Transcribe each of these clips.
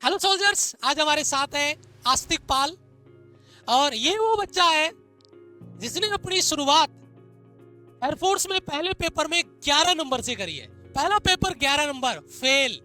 Hello soldiers, आज हमारे साथ है आस्तिक पाल और ये वो बच्चा है जिसने अपनी शुरुआत एयरफोर्स में पहले पेपर में 11 नंबर से करी है। पहला पेपर 11 नंबर फेल।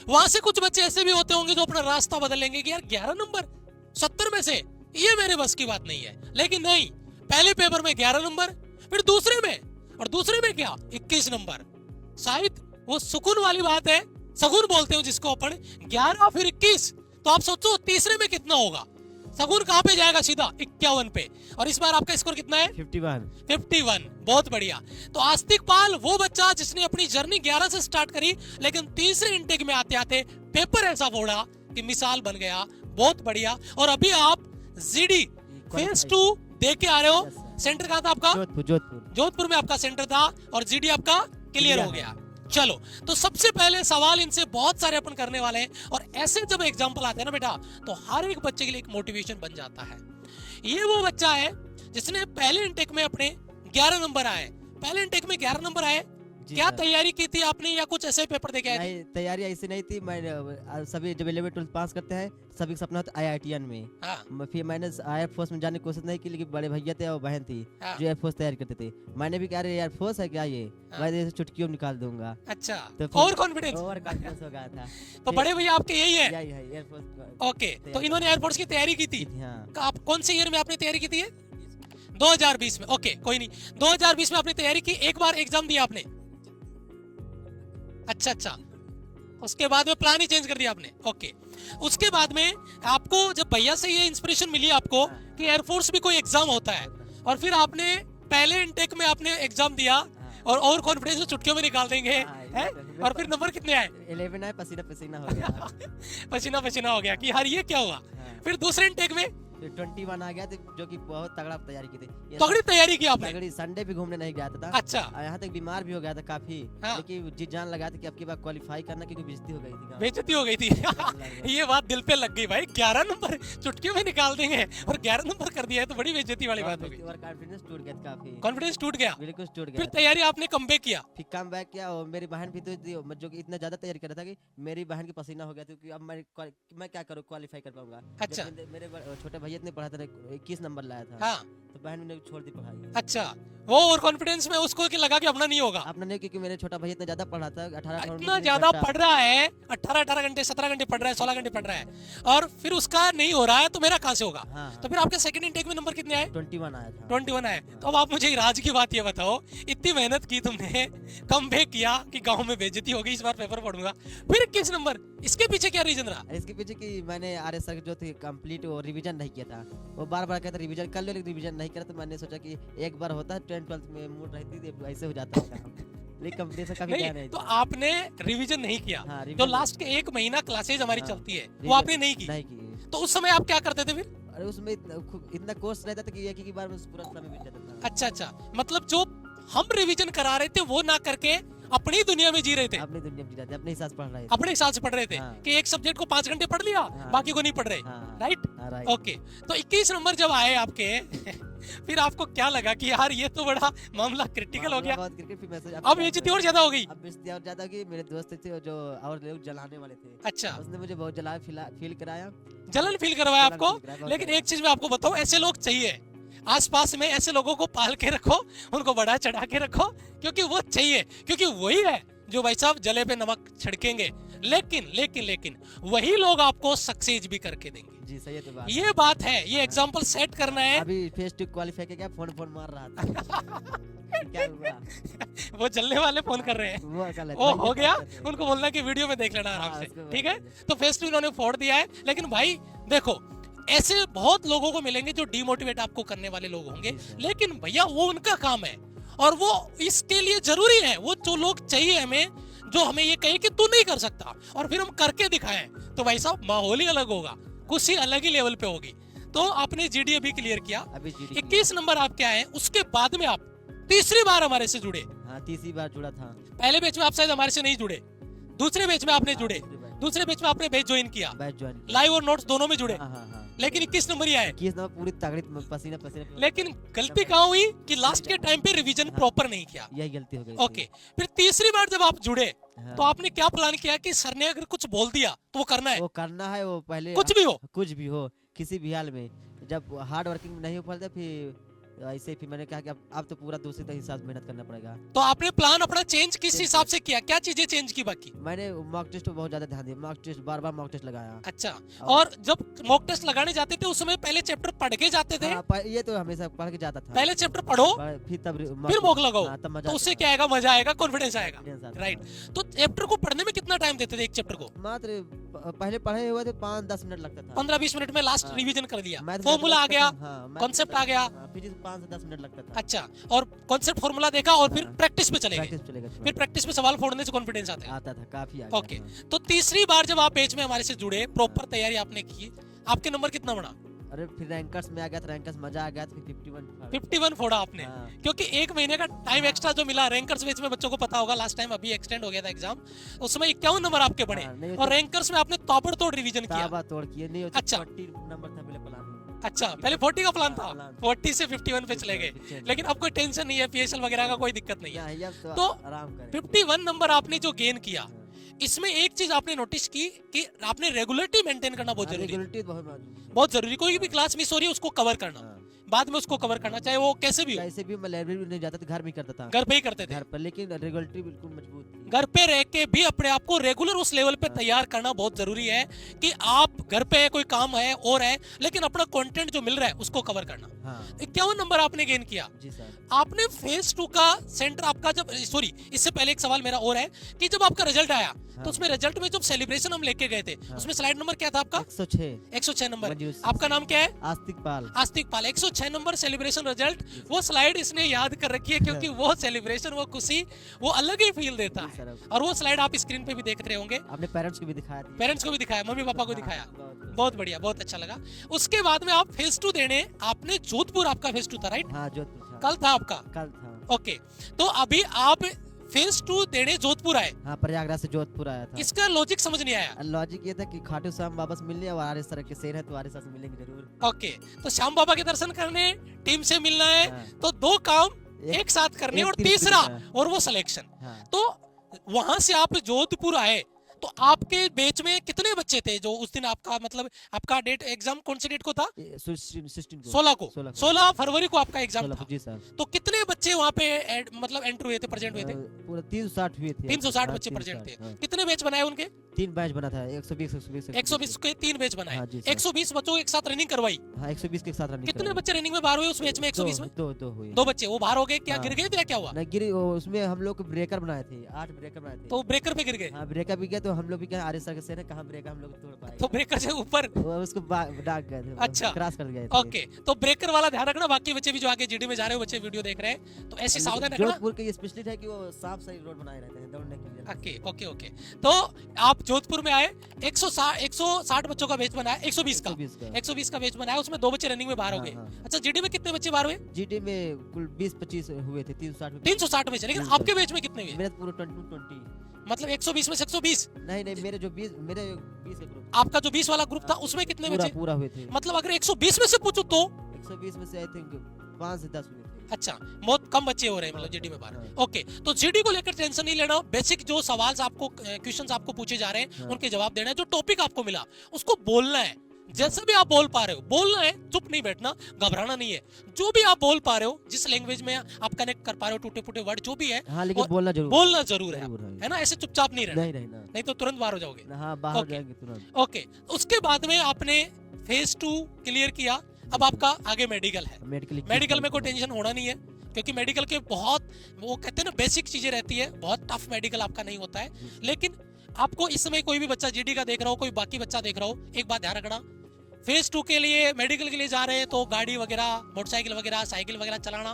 वहां से कुछ बच्चे ऐसे भी होते होंगे जो अपना रास्ता बदल लेंगे कि यार 11 नंबर 70 में से ये मेरे बस की बात नहीं है, लेकिन नहीं, पहले पेपर में 11 नंबर, फिर दूसरे में, और दूसरे में क्या 21 नंबर। शायद वो सुकून वाली बात है, सगुन बोलते हो जिसको अपन, 11 फिर 21, तो आप सोचो तीसरे में कितना होगा। सगुन कहाँ पे जाएगा? सीधा 51 पे। और इस बार आपका स्कोर कितना है? 51। बहुत बढ़िया। तो आस्तिक पाल वो बच्चा जिसने अपनी जर्नी 11 से स्टार्ट करी, लेकिन तीसरे इनटेक में आते आते पेपर ऐसा फोड़ा कि मिसाल बन गया। बहुत बढ़िया। और अभी आप जीडी फेज 2 देख के आ रहे हो। सेंटर कहाँ था आपका? जोधपुर में आपका सेंटर था और जीडी आपका क्लियर हो गया। चलो, तो सबसे पहले सवाल इनसे बहुत सारे अपन करने वाले हैं, और ऐसे जब एग्जांपल आते हैं ना बेटा, तो हर एक बच्चे के लिए एक मोटिवेशन बन जाता है। ये वो बच्चा है जिसने पहले इनटेक में अपने 11 नंबर आए। पहले इनटेक में 11 नंबर आए। क्या तैयारी की थी आपने, या कुछ ऐसे पेपर देके आए थे? नहीं, तैयारी ऐसी नहीं थी। मैं सभी जब 11 12 पास करते हैं सभी का सपना होता है IITN में। हाँ। फिर मैंने एयरफोर्स में जाने की कोशिश नहीं की, लेकिन बड़े भैया थे और बहन थी जो एयरफोर्स तैयारी करते थे। मैंने भी कहा एयरफोर्स है क्या ये, मैं इसे चुटकियों में निकाल दूंगा। अच्छा, तो ओवर कॉन्फिडेंस हो गया था। तो बड़े भैया आपके यही है? यही है एयरफोर्स। ओके, तो इन्होंने एयरफोर्स की तैयारी की थी। हाँ। आप कौन से ईयर में आपने तैयारी की थी? 2020 में। ओके, कोई नहीं, 2020 में आपने तैयारी की। एक बार एग्जाम दिया आपने? अच्छा, उसके बाद में प्लान ही चेंज कर दिया आपने। ओके, उसके बाद में आपको जब भैया से ये इंस्पिरेशन मिली आपको कि एयरफोर्स भी कोई एग्जाम होता है, और फिर आपने पहले इनटेक में आपने एग्जाम दिया और कॉन्फिडेंस में चुटकियों में निकाल देंगे है? और फिर नंबर कितने आए? 11 आए, पसीना पसीना हो गया। पसीना पसीना हो गया कि यार ये क्या हुआ। फिर दूसरे इनटेक में 21 आ गया, जो कि बहुत तगड़ा तैयारी की थी। तगड़ी तैयारी की आपने? तगड़ी। संडे भी घूमने नहीं गया था। अच्छा। यहाँ तक बीमार भी हो गया था काफी। हाँ। लेकिन जी जान लगा था कि अब की बार क्वालिफाई करना, क्योंकि बेइज्जती हो गई थी। बेइज्जती हो गई थी। ये बात दिल पे लग गई भाई। 11 नंबर चुटकियों में निकाल देंगे और 11 नंबर कर दिया है, तो बड़ी बेइज्जती वाली बात हो गई। कॉन्फिडेंस टूट गया काफी। कॉन्फिडेंस टूट गया? बिल्कुल टूट गया। फिर तैयारी आपने कमबैक किया? फिर कम बैक किया, और मेरी बहन भी तो थी, जो कि इतना ज्यादा तैयारी कर रहा था कि मेरी बहन की पसीना हो गया था कि अब मैं क्या करूँ, क्वालिफाई कर पाऊंगा। अच्छा। मेरे छोटे भैया ने पढ़ा था, 21 नंबर लाया था। हाँ। तो बहन ने छोड़ दी पढ़ाई। अच्छा, वो और कॉन्फिडेंस में उसको कि लगा कि अपना नहीं होगा। अपना नहीं, क्योंकि मेरे छोटा भैया इतना ज्यादा पढ़ा था। 18 इतना ज्यादा पढ़ रहा है, 18 घंटे 17 घंटे पढ़ रहा है, 16 घंटे पढ़ रहा है, और फिर उसका नहीं हो रहा है, तो मेरा कहाँ से होगा? हाँ। तो फिर आपके सेकंड इनटेक में नंबर कितने आए? 21 आया था। 21 आए। तो अब आप मुझे राज की बात ये बताओ, इतनी मेहनत की तुमने, कमबैक किया कि गांव में बेइज्जती हो गई, इस बार पेपर पढ़ूंगा, फिर 21 नंबर, इसके पीछे क्या रीजन रहा? इसके पीछे कि मैंने RS सर जो थे कंप्लीट वो रिवीजन नहीं किया था। वो बार-बार कहता रिवीजन कर लो, लेकिन रिवीजन नहीं करा। तो मैंने सोचा कि एक बार होता है 10th 12th में मूड रहती थी, ऐसे हो जाता है। लेकिन कंपटीशन कभी गया नहीं। तो आपने रिवीजन नहीं किया? हाँ, जो लास्ट के 1 महीना क्लासेज हमारी चलती है, वो आपने नहीं की? तो उस समय आप क्या करते थे फिर? अरे उसमें इतना कोर्स रहता था कि एक ही बार में पूरा समय बीत जाता था। अच्छा, मतलब जो हम रिवीजन करा रहे थे वो ना करके अपनी दुनिया में जी रहे थे। अपनी दुनिया में जी रहे थे, अपने हिसाब से पढ़ रहे थे। अपने हिसाब से पढ़ रहे थे। हाँ। कि एक सब्जेक्ट को 5 घंटे पढ़ लिया, बाकी को नहीं पढ़ रहे। राइट? राइट। ओके, तो 21 नंबर जब आए आपके फिर आपको क्या लगा कि यार ये तो बड़ा मामला क्रिटिकल हो गया? अब बेइज्जती और ज्यादा हो गई? अब बेइज्जती और ज्यादा हो गई। मेरे दोस्त थे जो और लोग जलाने वाले थे। अच्छा। उसने मुझे बहुत फील कराया। जलन फील करवाया आपको? लेकिन एक चीज मैं आपको बताऊं, ऐसे लोग चाहिए आसपास में। ऐसे लोगों को पाल के रखो, उनको बढ़ा चढ़ा के रखो, क्योंकि वो चाहिए, क्योंकि वही है जो भाई साहब जले पे नमक छिड़केंगे, लेकिन वही लोग आपको सक्सेस भी करके देंगे। जी सही है। तो बात ये बात है, ये एग्जांपल सेट करना है। अभी फेज 2 क्वालीफाई किया, फोन मार रहा था। क्या हुआ? वो जलने वाले फोन कर रहे हैं। वो हो गया, उनको बोलना कि वीडियो में देख लेना आराम से, ठीक है? तो फेज 2 इन्होंने फोड़ दिया है। लेकिन भाई देखो, ऐसे बहुत लोगों को मिलेंगे जो डिमोटिवेट आपको करने वाले लोग होंगे, लेकिन भैया वो उनका काम है, और वो इसके लिए जरूरी है। वो जो लोग चाहिए हमें, जो हमें ये कहे कि तू नहीं कर सकता, और फिर हम करके दिखाएं, तो भाई साहब माहौल ही अलग होगा, कुछ अलग ही लेवल पे होगी। तो आपने GD अभी क्लियर किया, 21 नंबर आपके आए। उसके बाद में आप तीसरी बार हमारे से जुड़े। हाँ, तीसरी बार जुड़ा था। पहले बैच में आप शायद हमारे से नहीं जुड़े, दूसरे बैच में आपने जुड़े, दूसरे बैच में आपने बैच ज्वाइन किया, लाइव और नोट्स दोनों में जुड़े। लेकिन 21 नंबर ही आए। 21 नंबर पूरी तगड़ी पसीना। लेकिन गलती कहाँ हुई कि लास्ट के टाइम पे रिवीजन प्रॉपर नहीं किया। यही गलती हो गई। ओके, फिर तीसरी बार जब आप जुड़े हाँ। तो आपने क्या प्लान किया कि सर ने अगर कुछ बोल दिया तो वो करना है, वो करना है, वो पहले कुछ भी हो? कुछ भी हो, किसी भी हाल में। जब हार्ड वर्किंग नहीं हो पाता फिर ऐसे फिर मैंने कहा कि अब तो पूरा दूसरे तरह हिसाब से मेहनत करना पड़ेगा। तो आपने प्लान अपना चेंज किस चेंज हिसाब से किया, क्या चीजें चेंज की बाकी? मैंने मॉक टेस्ट पे बहुत ज्यादा ध्यान दिया, मॉक टेस्ट बार मॉक टेस्ट लगाया। अच्छा, और जब मॉक टेस्ट लगाने जाते थे उस समय पहले चैप्टर पढ़ के जाते थे? हाँ, ये तो हमेशा पढ़ के जाता था। पहले चैप्टर पढ़ो फिर तब फिर मॉक लगाओ, हाँ, तब मजा तो उससे आता क्या आएगा, मजा आएगा, कॉन्फिडेंस आएगा। Confidence आता राइट। था। तो चैप्टर को पढ़ने में कितना टाइम देते थे एक चैप्टर को? मात्र पहले पढ़े हुए थे 5-10 मिनट लगता था। 15-20 मिनट में लास्ट हाँ। रिवीजन कर दिया, मैथ फॉर्मूला आ गया, कॉन्सेप्ट concept आ गया। फिजिक्स 5 से 10 मिनट लगता था। अच्छा, और कॉन्सेप्ट फॉर्मूला देखा और फिर हाँ। प्रैक्टिस पे चले गए, प्रैक्टिस चलेगा फिर प्रैक्टिस में सवाल फोड़ने से कॉन्फिडेंस आता है। आता था, काफी आ गया ओके, था। तो तीसरी बार जब आप बैच में हमारे से जुड़े, प्रॉपर तैयारी आपने की, आपके नंबर कितना बना? अरे फिर रैंकर्स में आ गया था, रैंकर्स मजा आ गया था, फिर 51 51 फोड़ा आपने, हाँ। क्योंकि एक महीने का टाइम एक्स्ट्रा जो मिला रैंकर्स बैच में, बच्चों को पता होगा लास्ट टाइम अभी एक्सटेंड हो गया था एग्जाम, उस समय 51 नंबर आपके बने, हाँ, नहीं और रैंकर्स में आपने ताबड़तोड़ रिवीजन किया। ताबा तोड़ किए नहीं होते। अच्छा। 40 नंबर था पहले प्लान। अच्छा, पहले 40 का प्लान था, हाँ, प्लान। 40 से 51 पे चले गए, लेकिन अब कोई टेंशन नहीं है, पीएसएल वगैरह का कोई दिक्कत नहीं है। नहीं, अब तो आराम करें। 51 नंबर आपने जो गेन किया, इसमें एक चीज आपने नोटिस की कि आपने रेगुलरिटी मेंटेन करना बहुत जरूरी है। रेगुलरिटी बहुत जरूरी है। बहुत जरूरी, कोई भी क्लास मिस हो रही है उसको कवर करना, हाँ। बाद में उसको कवर करना, चाहे वो कैसे भी हो। कैसे भी मैं लाइब्रेरी नहीं जाता था, घर में करता था। घर पे ही करते थे, घर पर, लेकिन रेगुलरिटी बिल्कुल मजबूत थी। घर पे रह के भी अपने आप को रेगुलर उस लेवल पे तैयार करना बहुत जरूरी है कि आप घर पे है, कोई काम है और है, लेकिन अपना कंटेंट जो मिल रहा है उसको कवर करना। हाँ 51 नंबर आपने गेन किया। जी सर। आपने फेज 2 का सेंटर आपका जब, सॉरी इससे पहले एक सवाल मेरा और है कि जब आपका रिजल्ट आया तो उसमें रिजल्ट में जब सेलिब्रेशन हम लेके गए थे, उसमें स्लाइड नंबर क्या था आपका? 106 नंबर। मंजूर। आपका नाम क्या है? आस्तिक पाल। आस्तिक पाल। 106 नंबर सेलिब्रेशन रिजल्ट, वो स्लाइड इसने याद कर रखी है क्योंकि वो सेलिब्रेशन, वो खुशी, वो अलग ही फील देता जी है। सर। और वो स्लाइड आप स्क्रीन पे भी देख रहे होंगे, आपने पेरेंट्स को भी दिखाया था। पेरेंट्स को भी दिखाया, मम्मी पापा को हाँ, दिखाया, बहुत- बहुत बढ़िया, बहुत अच्छा लगा। उसके बाद में आप फेज 2 देने, आपने जोधपुर, आपका फेज 2 था राइट? हाँ जोधपुर था। कल था आपका? कल था। ओके, तो अभी आप फेज 2 देने जोधपुर आए, हाँ प्रयागराज से जोधपुर आया था। इसका लॉजिक समझ नहीं आया। लॉजिक ये था कि खाटू श्याम वापस मिलने और आर्य सर के शेर है तो आर्य सर से मिलेंगे जरूर। ओके, तो श्याम बाबा के दर्शन करने, टीम से मिलना है, हाँ। तो 2 काम एक साथ करने, एक और तीर तीसरा तीर का। और वो सिलेक्शन। हाँ। तो वहां से आप जोधपुर आए, तो आपके बैच में कितने बच्चे थे जो उस दिन आपका, मतलब आपका डेट एग्जाम कौन सी डेट को था? 16 16 को, 16 फरवरी को आपका एग्जाम 16 था। जी सर। तो कितने बच्चे वहाँ पे मतलब एंटर हुए थे, प्रेजेंट हुए थे? पूरा 360 हुए थे। 360 हाँ, बच्चे प्रेजेंट 360, थे। हाँ। कितने बैच बनाए उनके? 3 बैच बना था, 120 120 के 3 बैच बनाए। हाँ, जी सर। 120 बच्चों एक साथ रनिंग करवाई। हाँ 120 के साथ रनिंग कितने करवाई। बच्चे रनिंग में बाहर हुए उस बैच में? 120 में दो हुए। 2 बच्चे वो बाहर हो गए, क्या हाँ। गिर गए थे या क्या हुआ? नहीं गिरी, उसमें हम लोग ब्रेकर बनाए थे, 8 ब्रेकर बनाए थे। तो ब्रेकर पे गिर गए, हाँ ब्रेकर भी गया, तो हम लोग भी क्या आर्य सर के शेर है, कहाँ ब्रेकर हम लोग तोड़ पाए। तो ब्रेकर से ऊपर। वो उसको डाक गए थे। अच्छा। क्रॉस कर गए थे। ओके, तो ब्रेकर वाला ध्यान रखना, बाकी बच्चे भी जो आगे जीडी में जा रहे हो, बच्चे वीडियो देख रहे हैं, तो ऐसे सावधान रखना। जोधपुर के ये स्पेशलिस्ट है कि वो साफ सही रोड बनाए रहते हैं दौड़ने के लिए। ओके ओके ओके, तो आप जोधपुर में आए, 160 बच्चों का बैच बनाया, 120 का 120 का बैच बनाया, उसमें 2 बच्चे रनिंग में बाहर हो गए। हाँ, हाँ। अच्छा, जीडी में कितने बच्चे बाहर हुए? जीडी में कुल 20-25 हुए थे, 360 में। 360 में से, लेकिन आपके बैच में कितने हुए? मेरे पूरा 20 मतलब 120 में से 120? नहीं मेरे जो 20 के ग्रुप आपका जो 20 वाला ग्रुप था उसमें कितने बचे? पूरा हुए थे। मतलब अगर 120 में से पूछूं तो 120 में से आई थिंक 5 से 10 हुए थे। अच्छा, बहुत कम बच्चे हो रहे हैं मतलब जीडी में बाहर। हाँ। ओके, तो जीडी को लेकर टेंशन नहीं लेना, बेसिक जो सवाल आपको, क्वेश्चंस आपको पूछे जा रहे हैं, हाँ। उनके जवाब देना है। जो टॉपिक आपको मिला उसको बोलना है, जैसे भी आप बोल पा रहे हो बोलना है, चुप नहीं बैठना, घबराना नहीं है। जो भी आप बोल पा रहे हो, जिस लैंग्वेज में आप कनेक्ट कर पा रहे हो, टूटे फूटे वर्ड जो भी है, हाँ लेकिन और बोलना जरूर है, जरूर है। है ना? ऐसे चुपचाप नहीं रहना, नहीं रहना। नहीं तो तुरंत बाहर हो जाओगे। हाँ बाहर ओके। जाएंगे तुरंत। ओके, उसके बाद में आपने फेज 2 क्लियर किया, अब आपका आगे मेडिकल है। मेडिकल में कोई टेंशन होना नहीं है, क्योंकि मेडिकल के बहुत, वो कहते हैं ना, बेसिक चीजें रहती है, बहुत टफ मेडिकल आपका नहीं होता है। लेकिन आपको इस समय कोई भी बच्चा जीडी का देख रहा हो, कोई बाकी बच्चा देख रहा हो, एक बात ध्यान रखना, फेज 2 के लिए, मेडिकल के लिए जा रहे हैं तो गाड़ी वगैरह, मोटरसाइकिल वगैरह, साइकिल वगैरह चलाना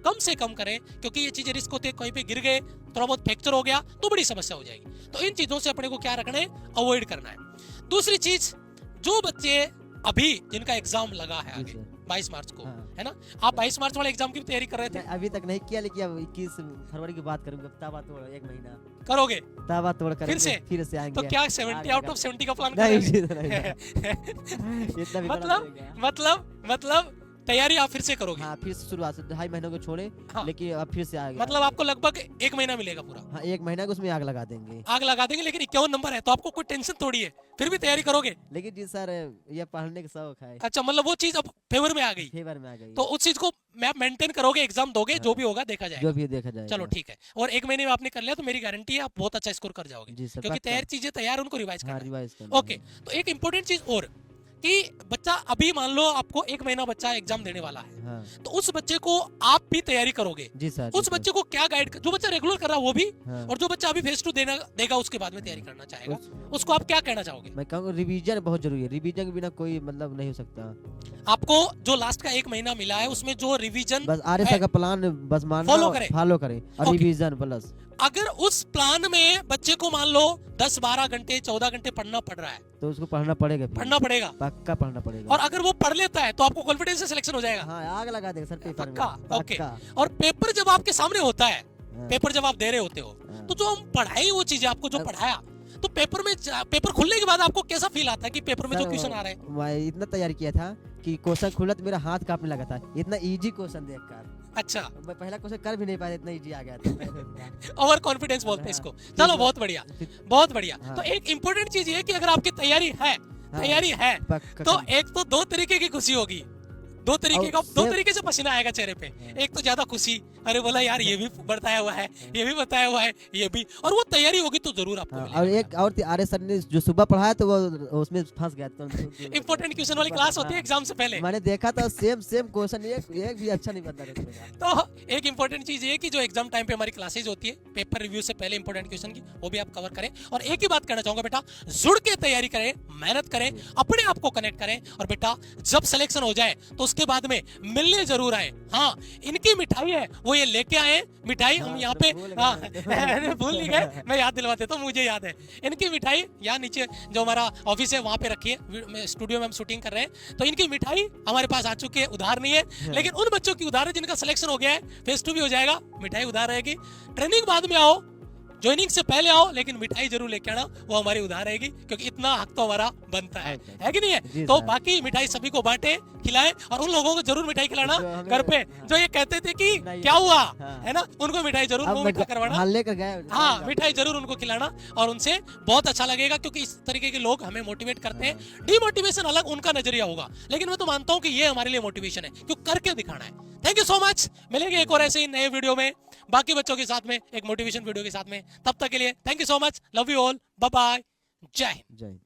कम से कम करें, क्योंकि ये चीजें रिस्क होते हैं, कहीं पे गिर गए, थोड़ा बहुत फ्रैक्चर हो गया तो बड़ी समस्या हो जाएगी। तो इन चीजों से अपने को क्या रखना है, अवॉइड करना है। दूसरी चीज, जो बच्चे अभी जिनका एग्जाम लगा है आगे 22 मार्च को, हाँ। है ना, आप 22 मार्च वाले एग्जाम की तैयारी कर रहे थे? अभी तक नहीं किया, लेकिन अब 21 फरवरी की बात करूंगा, ताबा तोड़ 1 महीना करोगे ताबा तोड़ कर फिर से आएंगे। तो क्या 70 आउट ऑफ 70 का प्लान कर नहीं, रहे हैं? इतना भी बड़ा मतलब नहीं होगा। मतलब तैयारी आप फिर से करोगे? हाँ, फिर से शुरुआत से 2.5 महीनों को छोड़े, हाँ। लेकिन अब फिर से आ गया। मतलब आपको लगभग 1 महीना मिलेगा पूरा। हाँ, 1 महीना को उसमें आग लगा देंगे। आग लगा देंगे, लेकिन 51 नंबर है तो आपको कोई टेंशन थोड़ी है, फिर भी तैयारी करोगे? लेकिन जी सर, ये पढ़ने का शौक है, अच्छा, मतलब वो चीज अब फेवर में आ गई, फेवर में आ गई। तो उस चीज को आप मेंटेन करोगे, एग्जाम दोगे, जो भी होगा देखा जाएगा। जो भी देखा जाएगा। चलो ठीक है, और 1 महीने में आपने कर लिया तो मेरी गारंटी है आप बहुत अच्छा स्कोर कर जाओगे, जी सर, क्योंकि पक्का। तैयार चीजें तैयार उनको रिवाइज हाँ, करना है। रिवाइज करना ओके, तो एक इम्पोर्टेंट चीज और कि बच्चा अभी मान लो आपको 1 महीना बच्चा एग्जाम देने वाला है, है। हाँ, तो उस बच्चे को आप भी तैयारी करोगे, जी सर। उस बच्चे को क्या गाइड, जो बच्चा रेगुलर कर रहा है वो भी, हाँ। और जो बच्चा अभी फेस 2 देगा उसके बाद में तैयारी करना चाहेगा, उसको आप क्या कहना चाहोगे? मैं कहूँगा रिवीजन बहुत जरूरी है, रिवीजन के बिना कोई मतलब नहीं हो सकता। आपको जो लास्ट का 1 महीना मिला है उसमें जो रिवीजन बस आर का प्लान बस मानना, फॉलो करें। फॉलो करें, और ओके। Revision plus. अगर उस प्लान में बच्चे को मान लो 10-12 घंटे 14 घंटे पढ़ना पड़ रहा है, तो उसको पढ़ना पड़ेगा, फिर पढ़ना पड़ेगा, पक्का पढ़ना पड़ेगा। और अगर वो पढ़ लेता है तो आपको कॉन्फिडेंस से सिलेक्शन हो जाएगा। हाँ, आग लगा देगा सर पेपर में, पक्का, ओके। पक्का। और पेपर जब आपके सामने होता है, हाँ। पेपर जब आप दे रहे होते हो, हाँ। तो जो हम पढ़ाई वो चीजें आपको जो अब- पढ़ाया, तो पेपर खुलने के बाद आपको कैसा फील आता है कि पेपर में जो सर, क्वेश्चन आ रहे हैं? मैं इतना तैयारी किया था कि क्वेश्चन खुला तो मेरा हाथ कांपने लगा था, इतना इजी क्वेश्चन देखकर। अच्छा, मैं पहला क्वेश्चन कर भी नहीं पाया, इतना इजी आ गया था। ओवर कॉन्फिडेंस बोलते हैं इसको। हाँ। चलो, बहुत बढ़िया, बहुत बढ़िया। हाँ। तो एक इम्पोर्टेंट चीज ये कि अगर आपकी तैयारी है, पक्का तो कर- एक तो 2 तरीके की खुशी होगी, दो और तरीके से पसीना आएगा चेहरे पे। एक तो ज्यादा खुशी, अरे बोला यार ये भी बताया हुआ है, ये भी बताया हुआ है, ये भी, और वो तैयारी होगी तो जरूर आपको हाँ, मिलेगा। और एक और आर्य सर ने जो सुबह पढ़ाया तो वो उसमें फंस गया तो इंपॉर्टेंट क्वेश्चन वाली क्लास होती है एग्जाम से पहले। मैंने देखा था, सेम क्वेश्चन, एक भी अच्छा नहीं बता रहा। तो एक इंपॉर्टेंट चीज ये कि जो एग्जाम टाइम पे हमारी क्लासेज होती है पेपर रिव्यू से पहले इंपॉर्टेंट क्वेश्चन की, वो भी आप कवर करें। और एक ही बात कहना चाहूंगा, बेटा जुड़ के तैयारी करें, मेहनत करें, अपने आप को कनेक्ट करें, और बेटा जब सिलेक्शन हो जाए तो उसके बाद में मिलने जरूर आए। हाँ, इनकी मिठाई है वो ये लेके आए मिठाई, हम यहाँ पे भूल नहीं गए, मैं याद दिलवा देता हूँ, मुझे याद है। इनकी मिठाई यहाँ नीचे जो हमारा ऑफिस है वहाँ पे रखी है, स्टूडियो में हम शूटिंग कर रहे हैं, तो इनकी मिठाई हमारे पास आ चुकी है, उधार नहीं है, लेकिन उन बच्चों की उधार है जिनका सिलेक्शन हो गया है, फेस 2 भी हो जाएगा, मिठाई उधार रहेगी। ट्रेनिंग बाद में आओ, ज्वाइनिंग से पहले आओ, लेकिन मिठाई जरूर लेके आना, वो हमारी उधार रहेगी, क्योंकि इतना हक तो हमारा बनता है कि नहीं है? तो बाकी मिठाई सभी को बांटे, खिलाएं, और उन लोगों को जरूर मिठाई खिलाना घर पे जो ये कहते थे कि क्या हुआ है ना, उनको मिठाई जरूर मुंह मीठा करवाना। हाँ, लेकर गए। हाँ, मिठाई जरूर उनको खिलाना, और उनसे बहुत अच्छा लगेगा, क्योंकि इस तरीके के लोग हमें मोटिवेट करते हैं। डिमोटिवेशन अलग उनका नजरिया होगा, लेकिन मैं तो मानता हूँ कि ये हमारे लिए मोटिवेशन है, क्यों करके दिखाना है। थैंक यू सो मच, मिलेंगे एक और ऐसे ही नए वीडियो में बाकी बच्चों के साथ में, एक मोटिवेशन वीडियो के साथ में। तब तक के लिए thank you so much, love you all, bye bye, जय हिंद। जय हिंद।